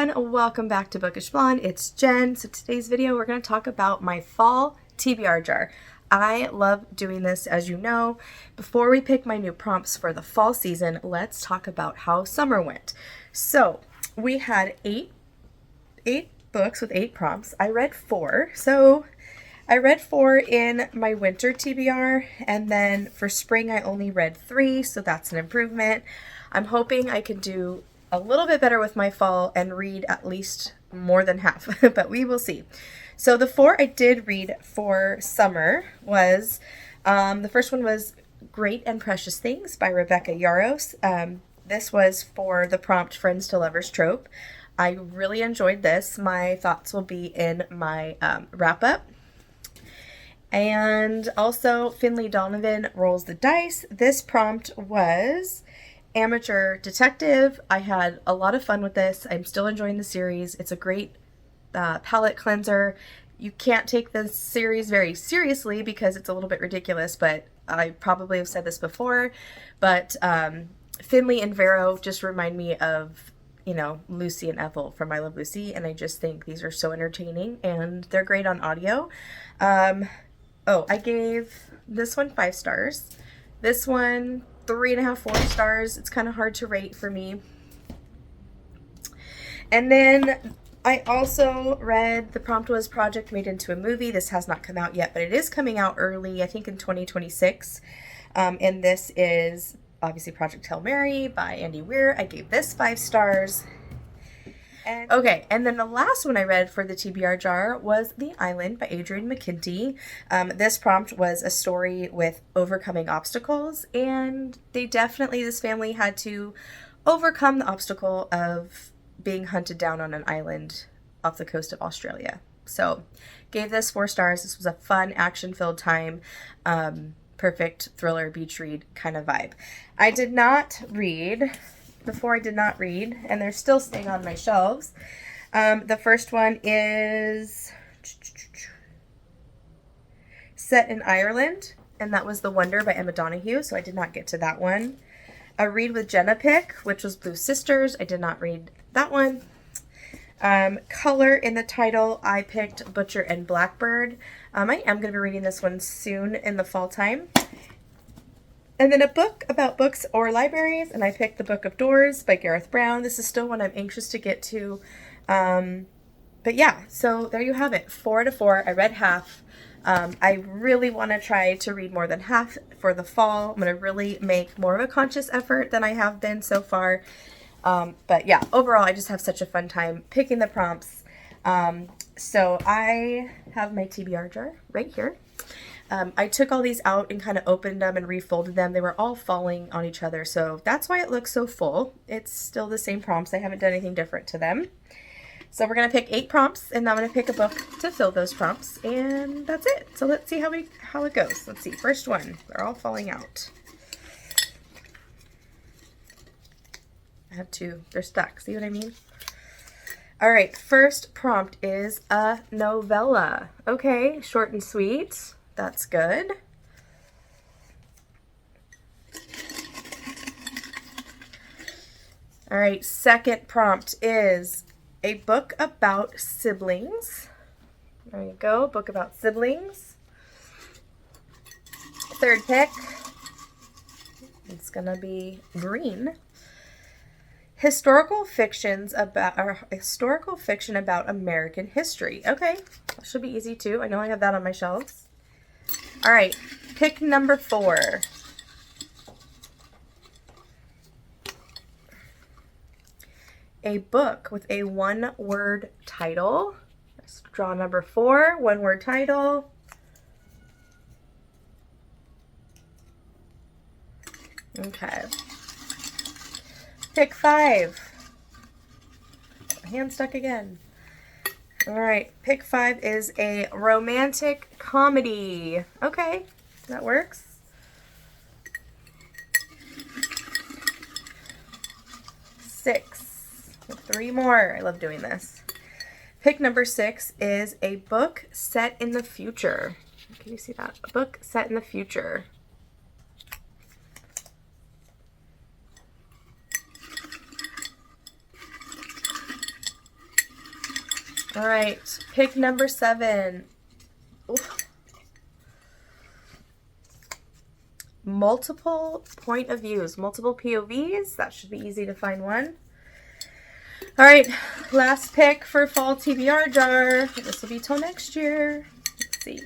everyone, welcome back to Bookish Blonde. It's Jen. So today's video we're going to talk about my fall TBR jar. I love doing this, as you know. Before we pick my new prompts for the fall season, let's talk about how summer went. So we had eight books with 8 prompts. I read 4. So I read 4 in my winter TBR, and then for spring I only read 3, so that's an improvement. I'm hoping I can do a little bit better with my fall and read at least more than half, but we will see. So the 4 I did read for summer was, the first one was Great and Precious Things by Rebecca Yarros. This was for the prompt Friends to Lovers trope. I really enjoyed this. My thoughts will be in my wrap-up. And also Finley Donovan Rolls the Dice. This prompt was Amateur Detective. I had a lot of fun with this. I'm still enjoying the series. It's a great palate cleanser. You can't take the series very seriously because it's a little bit ridiculous, but I probably have said this before, but Finley and Vero just remind me of, you know, Lucy and Ethel from I Love Lucy, and I just think these are so entertaining and they're great on audio. I gave this one 5 stars. This one 3.5, 4 stars. It's kind of hard to rate for me. And then I also read, the prompt was Project Made into a Movie. This has not come out yet, but it is coming out early, I think in 2026. And this is obviously Project Hail Mary by Andy Weir. I gave this 5 stars. Okay, and then the last one I read for the TBR jar was The Island by Adrian McKinty. This prompt was a story with overcoming obstacles, and this family had to overcome the obstacle of being hunted down on an island off the coast of Australia. So, gave this 4 stars. This was a fun, action-filled time. Perfect thriller, beach read kind of vibe. I did not read, and they're still staying on my shelves. The first one is set in Ireland, and that was The Wonder by Emma Donoghue, so I did not get to that one. A read with Jenna pick, which was Blue Sisters. I did not read that one. Color in the title, I picked Butcher and Blackbird. I am going to be reading this one soon in the fall time. And then a book about books or libraries, and I picked The Book of Doors by Gareth Brown. This is still one I'm anxious to get to. But yeah, so there you have it. 4 out of 4. I read half. I really want to try to read more than half for the fall. I'm going to really make more of a conscious effort than I have been so far. But yeah, overall, I just have such a fun time picking the prompts. So I have my TBR jar right here. I took all these out and kind of opened them and refolded them. They were all falling on each other, so that's why it looks so full. It's still the same prompts. I haven't done anything different to them. So we're going to pick 8 prompts, and I'm going to pick a book to fill those prompts, and that's it. So let's see how it goes. Let's see. First one. They're all falling out. I have 2. They're stuck. See what I mean? All right. First prompt is a novella. Okay. Short and sweet. That's good. All right. Second prompt is a book about siblings. There you go. Book about siblings. Third pick. It's going to be green. Historical fiction about American history. Okay, that should be easy too. I know I have that on my shelves. All right, pick number 4. A book with a 1-word title. Let's draw number 4, 1-word title. Okay. Pick 5. Hand stuck again. All right, pick 5 is a romantic comedy. Okay, that works. 6. 3 more. I love doing this. Pick number 6 is a book set in the future. Can you see that? A book set in the future. All right, pick number 7. Oof. Multiple point of views, multiple POVs. That should be easy to find one. All right, last pick for fall TBR jar. This will be till next year. Let's see.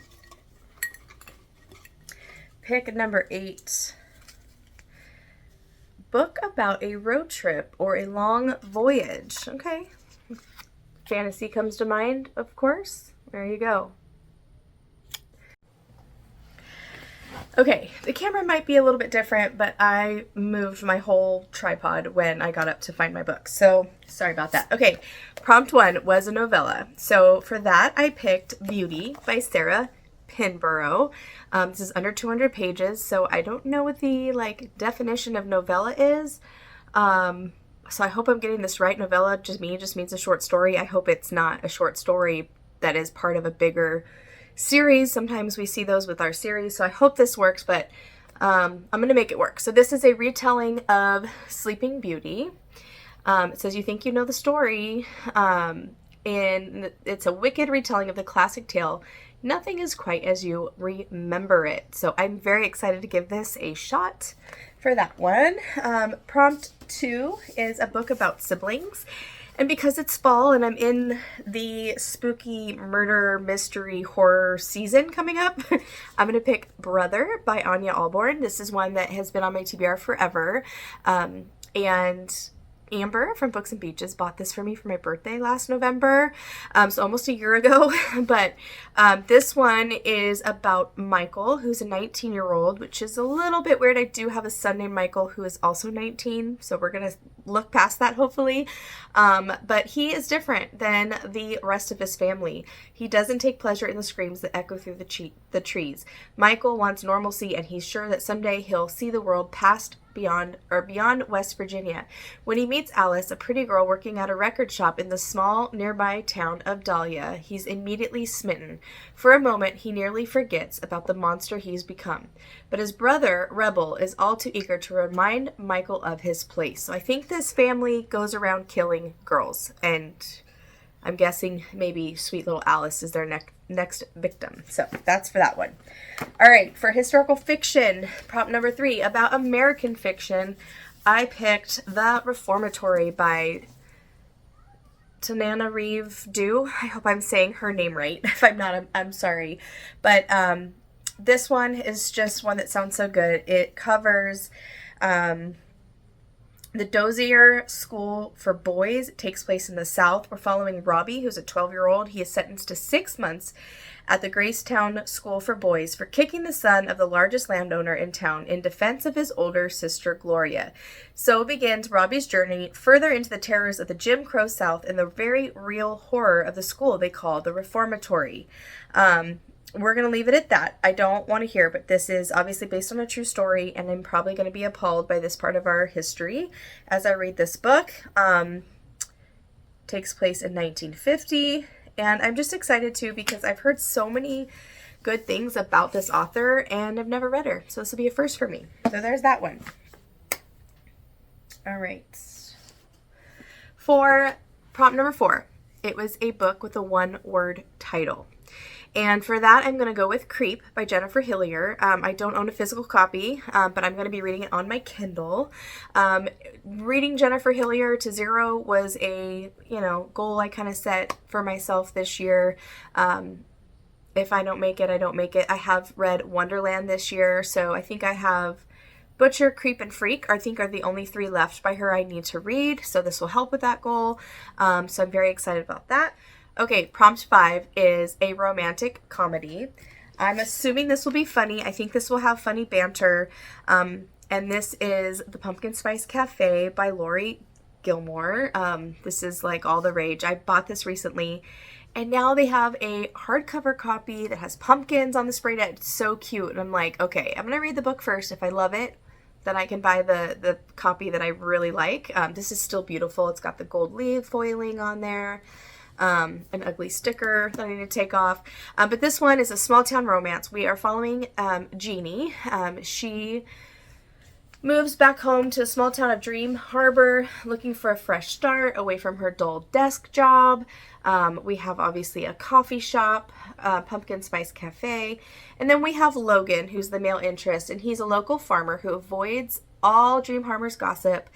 Pick number 8. Book about a road trip or a long voyage. Okay. Fantasy comes to mind, of course. There you go. Okay, the camera might be a little bit different, but I moved my whole tripod when I got up to find my book. So, sorry about that. Okay, prompt 1 was a novella. So, for that, I picked Beauty by Sarah Pinborough. This is under 200 pages, so I don't know what the, definition of novella is. So I hope I'm getting this right. Novella just means a short story. I hope it's not a short story that is part of a bigger series. Sometimes we see those with our series, so I hope this works, but I'm going to make it work. So this is a retelling of Sleeping Beauty. It says you think you know the story, and it's a wicked retelling of the classic tale. Nothing is quite as you remember it. So I'm very excited to give this a shot for that one. Prompt 2 is a book about siblings. And because it's fall and I'm in the spooky murder, mystery, horror season coming up, I'm going to pick Brother by Anya Alborn. This is one that has been on my TBR forever. And Amber from Books and Beaches bought this for me for my birthday last November, so almost a year ago. But this one is about Michael, who's a 19-year-old, which is a little bit weird. I do have a son named Michael who is also 19, so we're going to look past that hopefully. But he is different than the rest of his family. He doesn't take pleasure in the screams that echo through the trees. Michael wants normalcy, and he's sure that someday he'll see the world beyond West Virginia. When he meets Alice, a pretty girl working at a record shop in the small nearby town of Dahlia, he's immediately smitten. For a moment, he nearly forgets about the monster he's become. But his brother, Rebel, is all too eager to remind Michael of his place. So I think this family goes around killing girls, and I'm guessing maybe sweet little Alice is their next victim. So that's for that one. All right, for historical fiction, prompt number 3, about American fiction, I picked The Reformatory by Tananarive Due. I hope I'm saying her name right. If I'm not, I'm sorry. But this one is just one that sounds so good. It covers the Dozier School for Boys. It takes place in the South. We're following Robbie, who's a 12-year-old. He is sentenced to 6 months at the Gracetown School for Boys for kicking the son of the largest landowner in town in defense of his older sister, Gloria. So begins Robbie's journey further into the terrors of the Jim Crow South and the very real horror of the school they call the Reformatory. We're going to leave it at that. I don't want to hear, but this is obviously based on a true story, and I'm probably going to be appalled by this part of our history as I read this book. Takes place in 1950, and I'm just excited too because I've heard so many good things about this author, and I've never read her, so this will be a first for me. So there's that one. All right. For prompt number 4, it was a book with a one-word title. And for that, I'm going to go with Creep by Jennifer Hillier. I don't own a physical copy, but I'm going to be reading it on my Kindle. Reading Jennifer Hillier to 0 was a, goal I kind of set for myself this year. If I don't make it, I don't make it. I have read Wonderland this year, so I think I have Butcher, Creep, and Freak, I think, are the only 3 left by her I need to read, so this will help with that goal. So I'm very excited about that. Okay, prompt 5 is a romantic comedy. I'm assuming this will be funny. I think this will have funny banter. And this is The Pumpkin Spice Cafe by Lori Gilmore. This is like all the rage. I bought this recently, and now they have a hardcover copy that has pumpkins on the sprayed edge. It's so cute. And I'm like, okay, I'm going to read the book first. If I love it, then I can buy the copy that I really like. This is still beautiful. It's got the gold leaf foiling on there. An ugly sticker that I need to take off. But this one is a small town romance. We are following Jeannie. She moves back home to a small town of Dream Harbor, looking for a fresh start away from her dull desk job. We have obviously a coffee shop, Pumpkin Spice Cafe. And then we have Logan, who's the male interest, and he's a local farmer who avoids all Dream Harmer's gossip.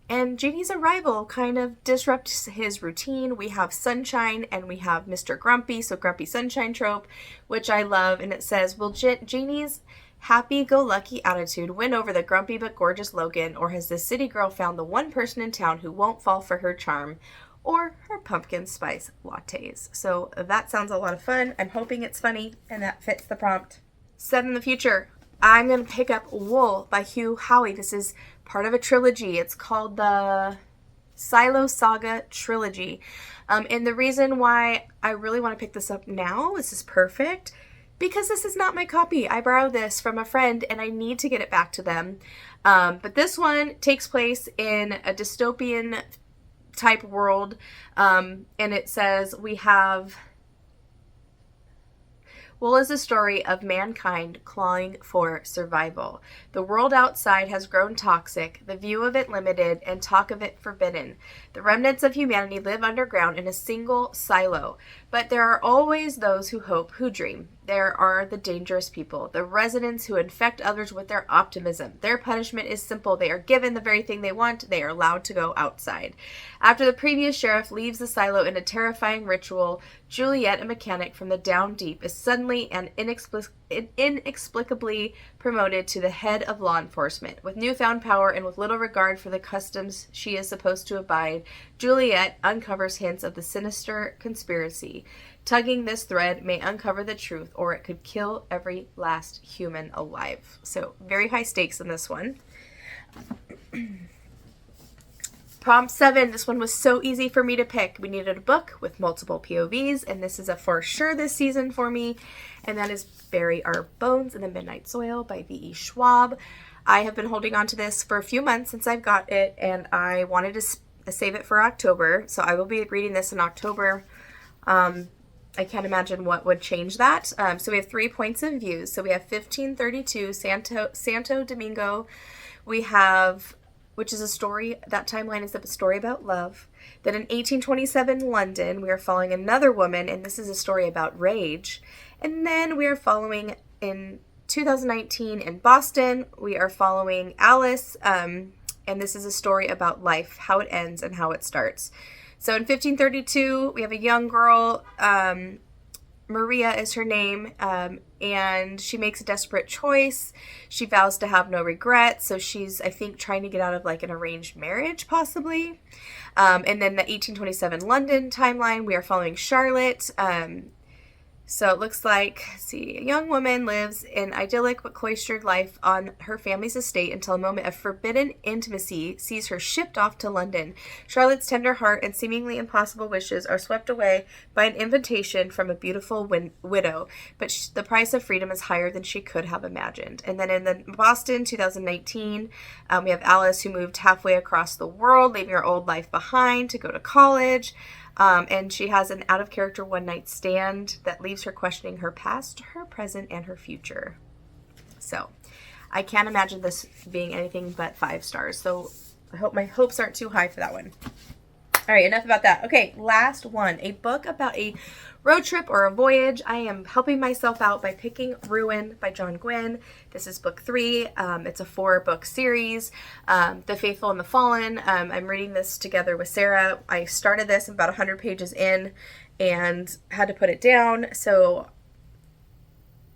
And Jeannie's arrival kind of disrupts his routine. We have Sunshine and we have Mr. Grumpy, so Grumpy Sunshine trope, which I love. And it says, will Jeannie's happy-go-lucky attitude win over the grumpy but gorgeous Logan, or has this city girl found the one person in town who won't fall for her charm or her pumpkin spice lattes? So that sounds a lot of fun. I'm hoping it's funny and that fits the prompt. Set in the future, I'm going to pick up Wool by Hugh Howey. This is part of a trilogy. It's called the Silo Saga Trilogy. And the reason why I really want to pick this up now, this is perfect, because this is not my copy. I borrowed this from a friend and I need to get it back to them. But this one takes place in a dystopian type world. And it says we have... Wool is a story of mankind clawing for survival. The world outside has grown toxic, the view of it limited, and talk of it forbidden. The remnants of humanity live underground in a single silo. But there are always those who hope, who dream. There are the dangerous people, the residents who infect others with their optimism. Their punishment is simple. They are given the very thing they want. They are allowed to go outside. After the previous sheriff leaves the silo in a terrifying ritual, Juliet, a mechanic from the down deep, is suddenly and inexplicably promoted to the head of law enforcement. With newfound power and with little regard for the customs she is supposed to abide, Juliet uncovers hints of the sinister conspiracy. Tugging this thread may uncover the truth, or it could kill every last human alive. So, very high stakes in this one. Prompt 7. This one was so easy for me to pick. We needed a book with multiple POVs, and this is a for sure this season for me. And that is Bury Our Bones in the Midnight Soil by V.E. Schwab. I have been holding on to this for a few months since I've got it, and I wanted to save it for October. So I will be reading this in October. I can't imagine what would change that. So we have 3 points of view. So we have 1532 Santo Domingo. We have, which is a story, that timeline is a story about love. Then in 1827 London, we are following another woman, and this is a story about rage. And then we are following in 2019 in Boston, we are following Alice, and this is a story about life, how it ends and how it starts. So in 1532, we have a young girl, Maria is her name, and she makes a desperate choice. She vows to have no regrets, so she's, I think, trying to get out of like an arranged marriage, possibly. And then the 1827 London timeline, we are following Charlotte. So it looks like, a young woman lives an idyllic but cloistered life on her family's estate until a moment of forbidden intimacy sees her shipped off to London. Charlotte's tender heart and seemingly impossible wishes are swept away by an invitation from a beautiful widow, but the price of freedom is higher than she could have imagined. And then in the Boston 2019, we have Alice, who moved halfway across the world, leaving her old life behind to go to college. And she has an out-of-character one-night stand that leaves her questioning her past, her present, and her future. So, I can't imagine this being anything but 5 stars. So, I hope my hopes aren't too high for that one. All right, enough about that. Okay, last one. A book about a road trip or a voyage. I am helping myself out by picking Ruin by John Gwynne. This is book 3. It's a 4-book series. The Faithful and the Fallen. I'm reading this together with Sarah. I started this about 100 pages in and had to put it down. So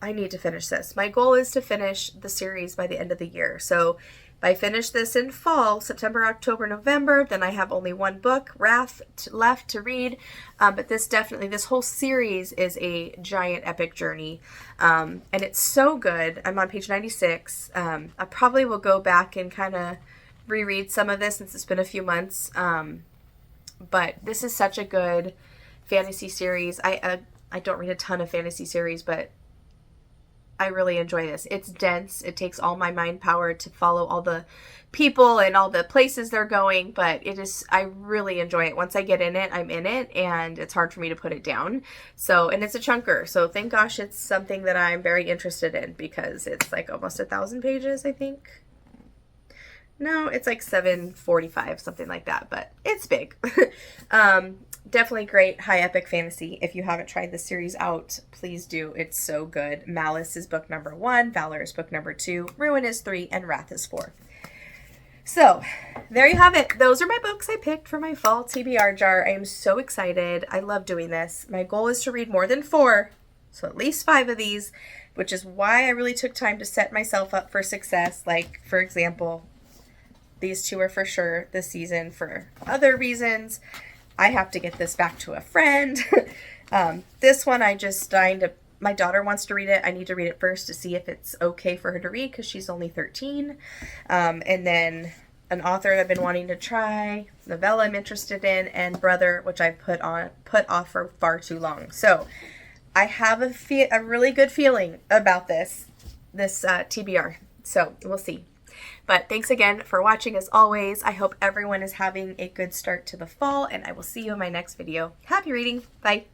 I need to finish this. My goal is to finish the series by the end of the year. So if I finish this in fall, September, October, November, then I have only 1 book, Wrath, left to read. But this whole series is a giant epic journey. And it's so good. I'm on page 96. I probably will go back and kind of reread some of this since it's been a few months. But this is such a good fantasy series. I don't read a ton of fantasy series, but I really enjoy this. It's dense. It takes all my mind power to follow all the people and all the places they're going, but I really enjoy it. Once I get in it, I'm in it, and it's hard for me to put it down. So, and it's a chunker. So thank gosh it's something that I'm very interested in, because it's like almost 1,000 pages, I think. No, it's like 745, something like that, but it's big. Definitely great high epic fantasy. If you haven't tried this series out, please do. It's so good. Malice is book number 1, Valor is book number 2, Ruin is 3, and Wrath is 4. So there you have it. Those are my books I picked for my fall TBR jar. I am so excited. I love doing this. My goal is to read more than 4, so at least 5 of these, which is why I really took time to set myself up for success. Like, for example, these 2 are for sure this season. For other reasons, I have to get this back to a friend. This one I just signed up. My daughter wants to read it. I need to read it first to see if it's okay for her to read because she's only 13. And then an author that I've been wanting to try, novella I'm interested in, and Brother, which I've put off for far too long. So I have a really good feeling about this TBR. So we'll see. But thanks again for watching as always. I hope everyone is having a good start to the fall, and I will see you in my next video. Happy reading. Bye.